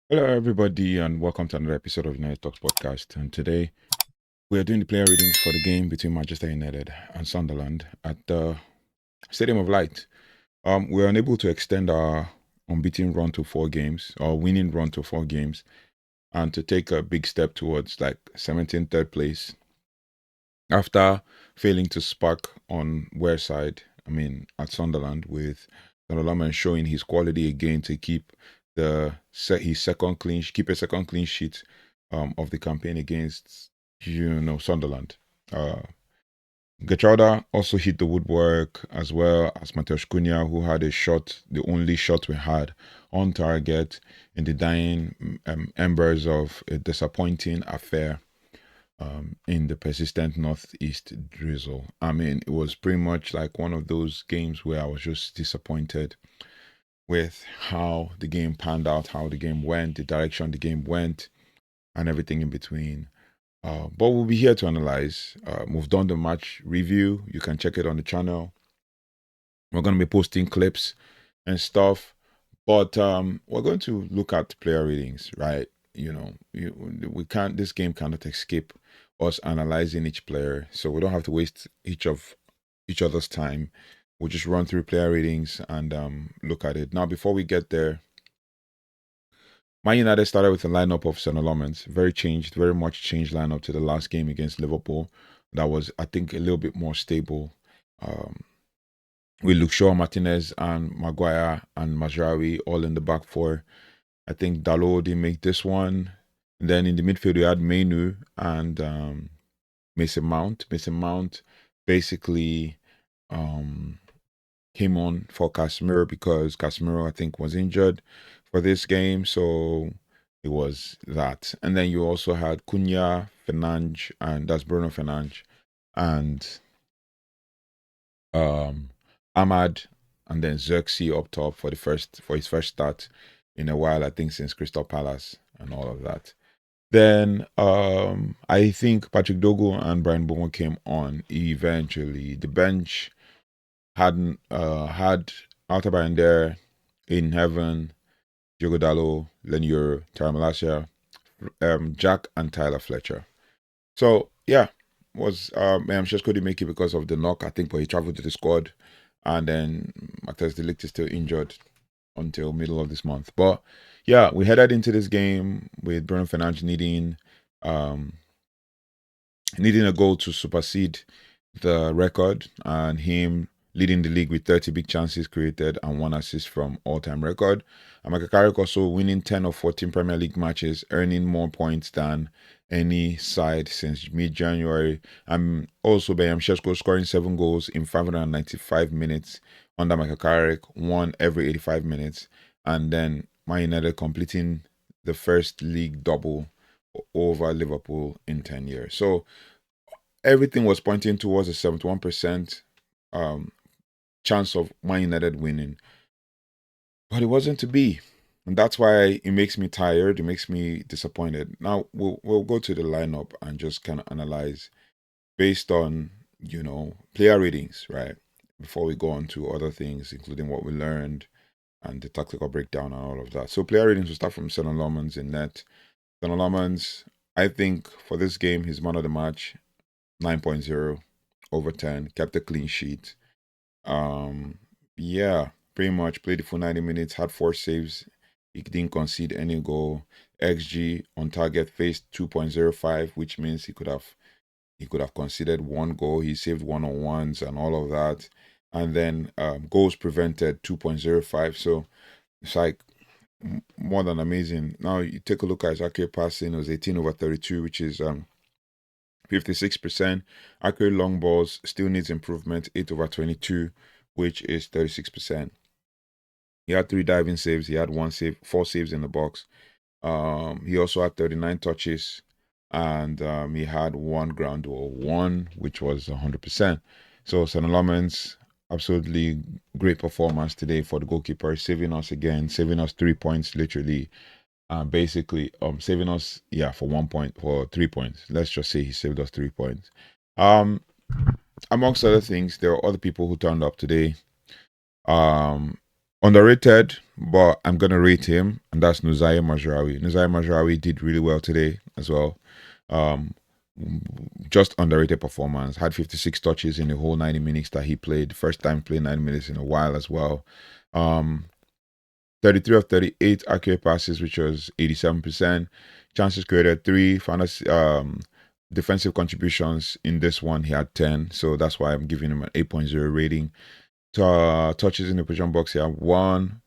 Hello, everybody, and welcome to another episode of United Talks podcast. And today we are doing the player readings for the game between Manchester United and Sunderland at the Stadium of Light. We were unable to extend our unbeaten run to 4 games, or winning run to 4 games, and to take a big step towards like 17th, third place after failing to spark on Wearside. At Sunderland, with Senne Lammens showing his quality again to keep his keep a second clean sheet of the campaign against Sunderland. Uh, Geertruida also hit the woodwork, as well as Matheus Cunha, who had a shot, the only shot we had on target in the dying embers of a disappointing affair in the persistent northeast drizzle. It was pretty much like one of those games where I was just disappointed with how the game panned out, how the game went, the direction the game went, and everything in between. But we'll be here to analyze. We've done the match review. You can check it on the channel. We're going to be posting clips and stuff. But we're going to look at player ratings, right? We can't. This game cannot escape us analyzing each player, so we don't have to waste each other's time. We'll just run through player ratings and look at it. Now, before we get there, Man United started with a lineup of Senne Lammens, very much changed lineup to the last game against Liverpool. That was, I think, a little bit more stable. Um, with Lisandro Martinez and Maguire and Mazraoui all in the back four. I think Dalot didn't make this one. And then in the midfield, we had Mainoo and Mason Mount. Mason Mount basically came on for Casemiro because Casemiro, I think, was injured for this game. So it was that. And then you also had Cunha, Fernandes, and that's Bruno Fernandes, and Ahmad, and then Xerxes up top for his first start in a while, I think since Crystal Palace and all of that. Then I think Patrick Dogo and Brian Bowen came on eventually. The bench hadn't had Altaban there, in Heaven, Diogo Dalot, Lenier, Tara Malacia, Jack and Tyler Fletcher. So yeah, was Sheshko couldn't make it because of the knock, I think, but he traveled to the squad, and then Matheus de Ligt is still injured until middle of this month. But yeah, we headed into this game with Bruno Fernandes needing a goal to supersede the record, and him leading the league with 30 big chances created and 1 assist from all-time record. And Michael Carrick also winning 10 of 14 Premier League matches, earning more points than any side since mid-January. And also Bayam Sheshko scoring 7 goals in 595 minutes under Michael Carrick, 1 every 85 minutes. And then Man United completing the first league double over Liverpool in 10 years. So everything was pointing towards a 71% chance of Man United winning, but it wasn't to be, and that's why it makes me tired. It makes me disappointed. Now we'll go to the lineup and just kind of analyze based on player ratings, right? Before we go on to other things, including what we learned and the tactical breakdown and all of that. So player ratings will start from Senne Lammens in net. Senne Lammens, I think for this game, he's man of the match, 9.0 over 10, kept a clean sheet. Yeah, pretty much played the full 90 minutes, had 4 saves. He didn't concede any goal. XG on target faced 2.05, which means he could have conceded 1 goal. He saved one-on-ones and all of that. And then goals prevented 2.05. So it's like more than amazing. Now you take a look at his accurate passing. It was 18 over 32, which is 56%. Accurate long balls still needs improvement, 8 over 22, which is 36%. He had 3 diving saves. He had 1 save, 4 saves in the box. He also had 39 touches, and he had 1 ground duel, which was 100%. So Senne Lammens, absolutely great performance today for the goalkeeper, saving us 3 points, literally. Basically saving us for 1 point, for 3 points. Let's just say he saved us 3 points. Amongst other things, there are other people who turned up today. Underrated, but I'm gonna rate him, and that's Mazraoui. Mazraoui did really well today as well. Um, just underrated performance. Had 56 touches in the whole 90 minutes that he played. First time playing 90 minutes in a while as well. 33 of 38 accurate passes, which was 87%. Chances created 3. Fantasy, defensive contributions in this one, he had 10. So that's why I'm giving him an 8.0 rating. Touches in the position box, he had 1.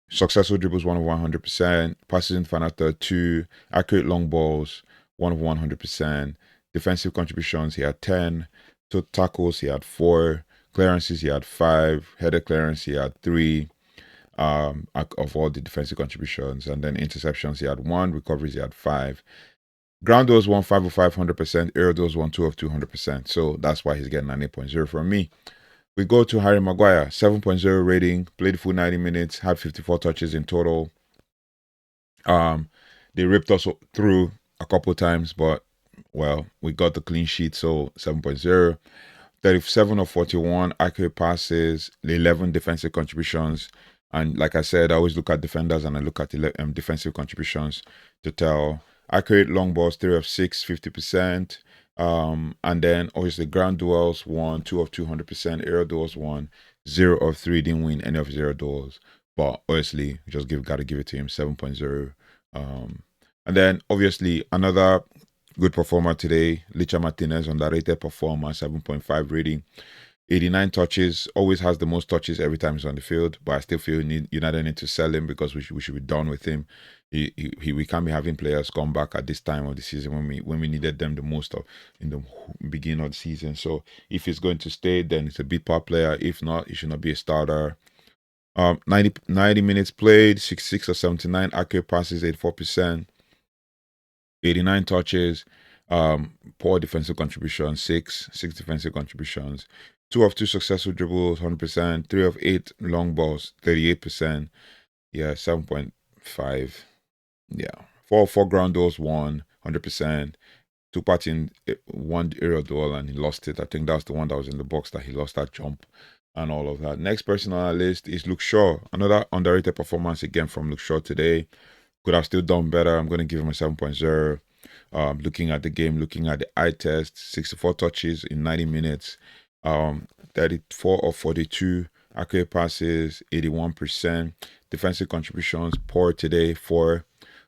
Successful dribbles, 1 of 100%. Passes in the final third, 2. Accurate long balls, 1 of 100%. Defensive contributions, he had 10. To tackles, he had 4. Clearances, he had 5. Header clearance, he had 3. Of all the defensive contributions. And then interceptions, he had 1. Recoveries, he had 5. Ground duels, 1, 5 of 500%. Air duels, 1, 2 of 200%. So that's why he's getting an 8.0 from me. We go to Harry Maguire, 7.0 rating, played full 90 minutes, had 54 touches in total. They ripped us through a couple times, but, well, we got the clean sheet, so 7.0. 37 of 41 accurate passes, 11 defensive contributions. And like I said, I always look at defenders and I look at defensive contributions to tell. Accurate long balls, 3 of 6, 50%. And then obviously ground duels, 1, 2 of 200%. Aerial duels, 1, 0 of 3. Didn't win any of 0 duels. But obviously, gotta give it to him, 7.0. And then obviously another good performer today, Lisandro Martinez, underrated performer, 7.5 rating. 89 touches, always has the most touches every time he's on the field, but I still feel United need to sell him because we should be done with him. We can't be having players come back at this time of the season when we needed them the most in the beginning of the season. So if he's going to stay, then it's a big part player. If not, he should not be a starter. 90 minutes played, 66 or 79 accurate passes, 84%. 89 touches, poor defensive contributions, 6 defensive contributions, 2 of 2 successful dribbles, 100%, 3 of 8 long balls, 38%, yeah, 7.5, yeah, 4 ground duels, 100%, 2 parts in 1 aerial duel, and he lost it. I think that's the one that was in the box that he lost that jump and all of that. Next person on our list is Luke Shaw, another underrated performance again from Luke Shaw today. Could have still done better. I'm going to give him a 7.0. Looking at the game, looking at the eye test, 64 touches in 90 minutes, 34 of 42 accurate passes, 81%. Defensive contributions, poor today, 4.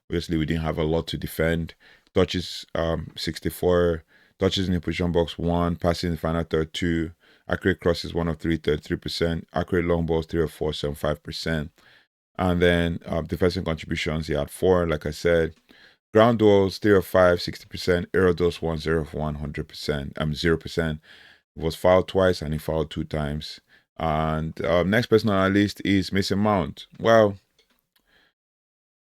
Obviously, we didn't have a lot to defend. Touches, 64. Touches in the position box, 1. Passing in the final third, 2. Accurate crosses, 1 of 3, 33%. Accurate long balls, 3 of 4, 75%. And then defensive contributions, he had 4, like I said. Ground duels, 3 of 5, 60%. Aerial duels, 1, 0 of 100%. 0%. Was fouled twice and he fouled 2 times. And next person on our list is Mason Mount. Well,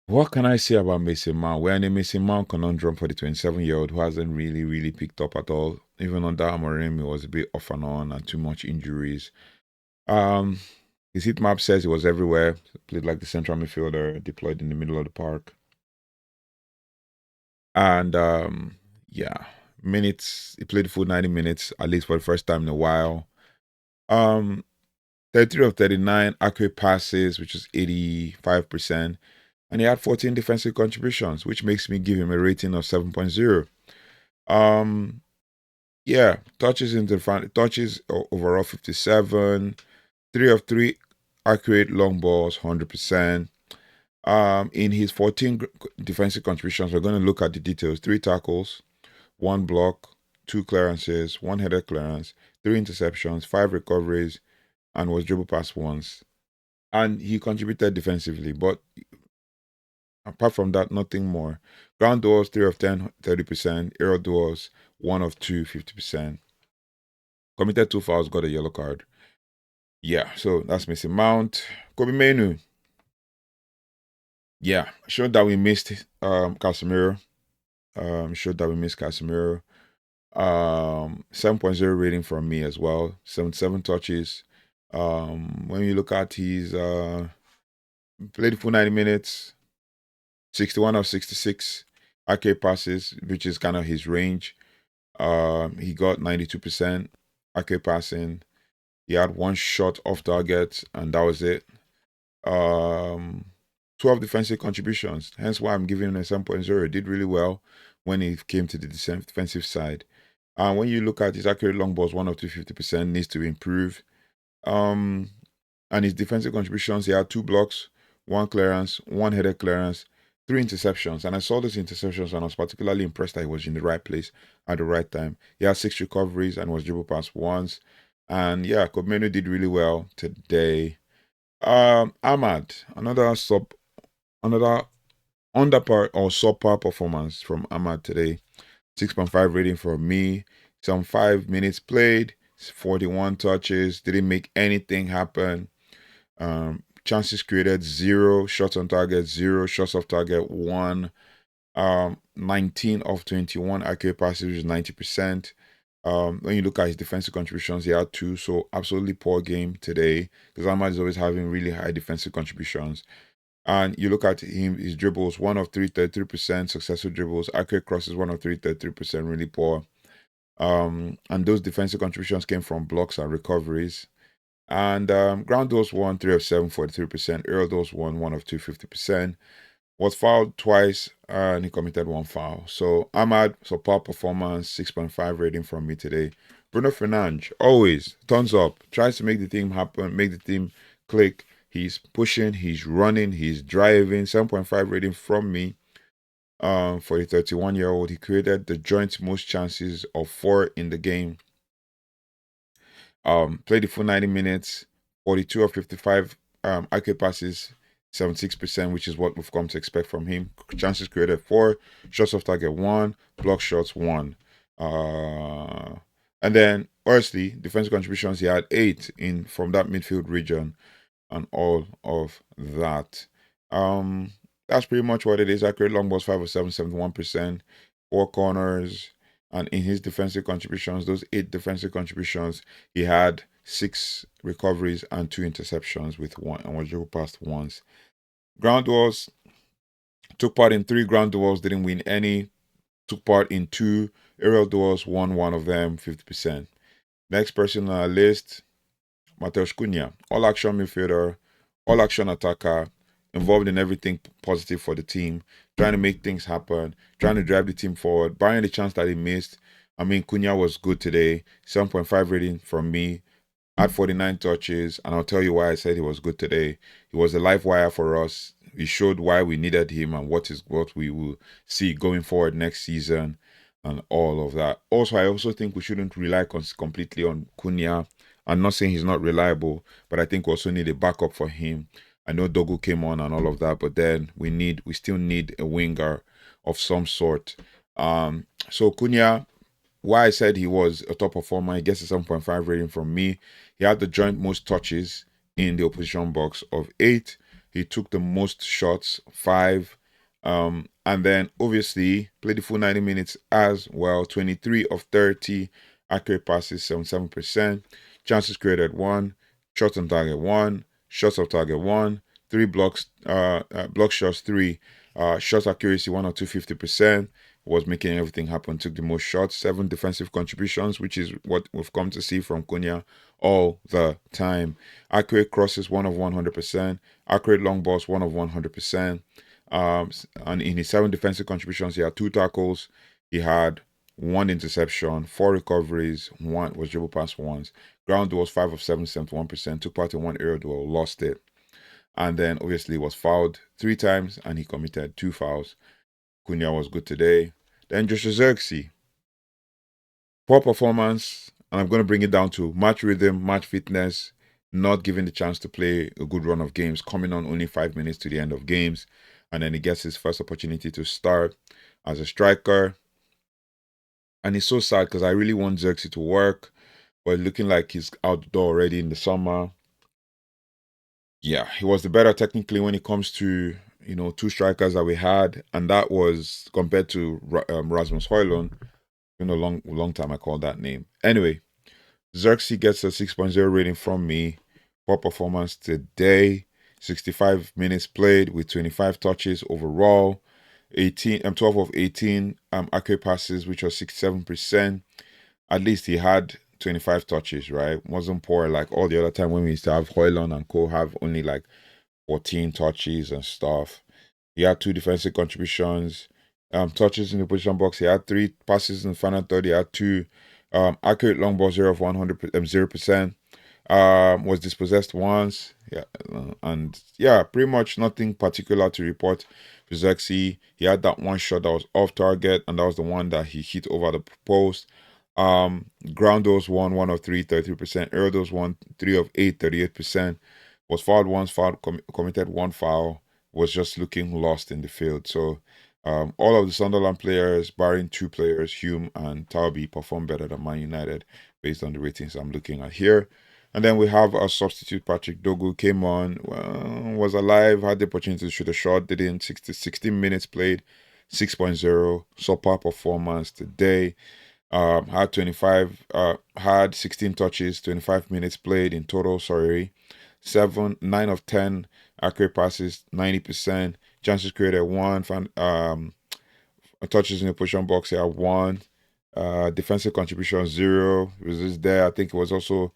what can I say about Mason Mount? We're in a Mason Mount conundrum for the 27-year-old who hasn't really picked up at all. Even under Amorim, he was a bit off and on and too much injuries. His heat map says he was everywhere. Played like the central midfielder, deployed in the middle of the park. And yeah, minutes. He played full 90 minutes, at least for the first time in a while. 33 of 39 accurate passes, which is 85%. And he had 14 defensive contributions, which makes me give him a rating of 7.0. Yeah, touches in the front, touches overall 57. 3 of 3 accurate long balls, 100%. In his 14 defensive contributions, we're going to look at the details. 3 tackles, 1 block, 2 clearances, 1 header clearance, 3 interceptions, 5 recoveries, and was dribbled past once. And he contributed defensively, but apart from that, nothing more. Ground duels, 3 of 10, 30%. Aerial duels, 1 of 2, 50%. Committed 2 fouls, got a yellow card. Yeah, so that's Mason Mount. Kobe Mainoo. Yeah, showed that we missed Casemiro. Showed that we missed Casemiro. 7.0 rating from me as well. 77 touches. When you look at his played for 90 minutes, 61 of 66 accurate passes, which is kind of his range. He got 92% accurate passing. He had 1 shot off target, and that was it. 12 defensive contributions. Hence why I'm giving him a 7.0. He did really well when it came to the defensive side. And when you look at his accurate long balls, 1 of 250% needs to improve. And his defensive contributions, he had 2 blocks, 1 clearance, 1 headed clearance, 3 interceptions. And I saw those interceptions and I was particularly impressed that he was in the right place at the right time. He had 6 recoveries and was dribble past once. And yeah, Mainoo did really well today. Ahmad, another underpar or subpar performance from Ahmad today. 6.5 rating for me. Some 5 minutes played, 41 touches, didn't make anything happen. Chances created 0, shots on target 0, shots off target 1. 19 of 21 accurate passes, which is 90%. When you look at his defensive contributions, he had 2, so absolutely poor game today because Ahmad is always having really high defensive contributions. And you look at him, his dribbles, 1 of 3, 33% successful dribbles, accurate crosses, 1 of 3, 33%, really poor. And those defensive contributions came from blocks and recoveries. And ground duels 1, 3 of 7, 43%. Aerial duels 1 of 2, 50%. Was fouled twice and he committed 1 foul. So Ahmad, poor performance, 6.5 rating from me today. Bruno Fernandes, always thumbs up, tries to make the team happen, make the team click. He's pushing, he's running, he's driving. 7.5 rating from me. For the 31-year-old, he created the joint most chances of 4 in the game. Played the full 90 minutes, 42 of 55 accurate passes, 76%, which is what we've come to expect from him. Chances created 4, shots off target 1, block shots 1. And then, honestly, defensive contributions, he had 8 in from that midfield region and all of that. That's pretty much what it is. Accurate long balls 5 of 7, 71%. 4 corners. And in his defensive contributions, those 8 defensive contributions, he had 6 recoveries and 2 interceptions with 1 and was dribbled past once. Ground duels, took part in 3 ground duels, didn't win any. Took part in 2 aerial duels, won 1 of them, 50%. Next person on our list, Matheus Cunha, all action midfielder, all action attacker, involved in everything positive for the team, trying to make things happen, trying to drive the team forward, barring the chance that he missed. I mean, Cunha was good today, 7.5 rating from me, had 49 touches, and I'll tell you why I said he was good today. He was a live wire for us. He showed why we needed him and what we will see going forward next season and all of that. Also, I also think we shouldn't rely completely on Cunha. I'm not saying he's not reliable, but I think we also need a backup for him. I know Dogu came on and all of that, but then we still need a winger of some sort. So Cunha, why I said he was a top performer, he gets a 7.5 rating from me. He had the joint most touches in the opposition box of 8. He took the most shots, 5. And then obviously played the full 90 minutes as well. 23 of 30 accurate passes, 77%. Chances created 1, shots on target 1, shots off target 1, 3 blocks, block shots 3, shots accuracy 1 or 250%. Was making everything happen, took the most shots, 7 defensive contributions, which is what we've come to see from Cunha all the time. Accurate crosses 1 of 100%, accurate long balls 1 of 100%. And in his 7 defensive contributions, he had 2 tackles, he had 1 interception, 4 recoveries, 1 was dribble past once. Ground duels 5 of 7, 71%, took part in 1 aerial duel, lost it. And then obviously was fouled 3 times and he committed 2 fouls. Cunha was good today. Then Joshua Zirkzee, poor performance, and I'm going to bring it down to match rhythm, match fitness, not given the chance to play a good run of games, coming on only 5 minutes to the end of games, and then he gets his first opportunity to start as a striker. And it's so sad because I really want Zirkzee to work, but looking like he's out the door already in the summer. Yeah, he was the better technically when it comes to 2 strikers that we had, and that was compared to Rasmus Højlund. Been a long time I called that name. Anyway, Zirkzee gets a 6.0 rating from me. Poor performance today. 65 minutes played with 25 touches overall. 12 of 18 accurate passes, which was 67%. At least he had 25 touches, right? Wasn't poor like all the other time when we used to have Højlund and Co have only like 14 touches and stuff. He had 2 defensive contributions, touches in the position box. He had 3 passes in the final third. He had 2 accurate long ball, 0 of 0%. Was dispossessed once. Yeah, and yeah, pretty much nothing particular to report. Physicality, he had that one shot that was off target, and that was the one that he hit over the post. Ground those 1 of 3, 33%. Air those 3 of 8, 38%. Was fouled once, committed 1 foul. Was just looking lost in the field. So all of the Sunderland players, barring 2 players, Hume and Talby, performed better than Man United based on the ratings I'm looking at here. And then we have our substitute, Patrick Dogu, came on, was alive, had the opportunity to shoot a shot, didn't. 16 minutes played, 6.0, super performance today. Had 16 touches, 25 minutes played in total, 9 of 10 accurate passes, 90%. Chances created 1, touches in the position box, he had 1. Defensive contribution 0. Was this there? I think it was also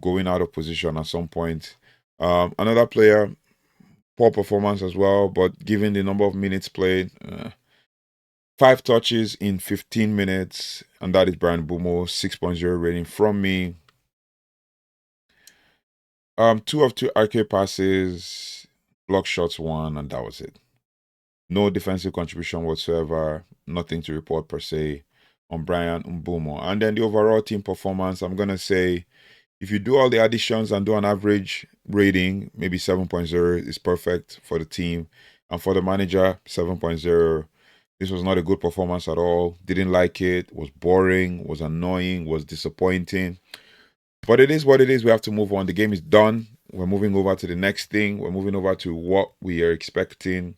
going out of position at some point. Another player, poor performance as well, but given the number of minutes played, 5 touches in 15 minutes, and that is Brian Bumo, 6.0 rating from me. 2 of 2 accurate passes, block shots 1, and that was it. No defensive contribution whatsoever, nothing to report per se on Brian Mbumo. And then the overall team performance, I'm going to say, if you do all the additions and do an average rating, maybe 7.0 is perfect for the team. And for the manager, 7.0. This was not a good performance at all. Didn't like it. Was boring. Was annoying. Was disappointing. But it is what it is. We have to move on. The game is done. We're moving over to the next thing. We're moving over to what we are expecting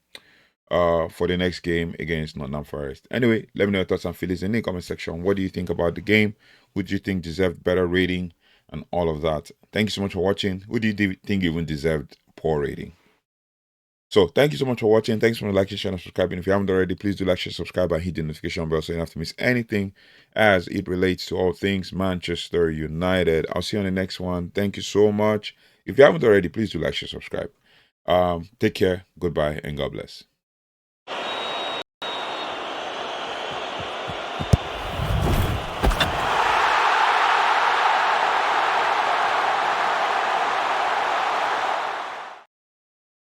for the next game against Nottingham Forest. Anyway, let me know your thoughts and feelings in the comment section. What do you think about the game? Who do you think deserved better rating? And all of that. Thank you so much for watching. Who do you think even deserved poor rating? So thank you so much for watching. Thanks for liking, sharing, and subscribing. If you haven't already, please do like, share, subscribe, and hit the notification bell so you don't have to miss anything as it relates to all things Manchester United. I'll see you on the next one. Thank you so much. If you haven't already, please do like, share, subscribe. Take care, goodbye, and God bless.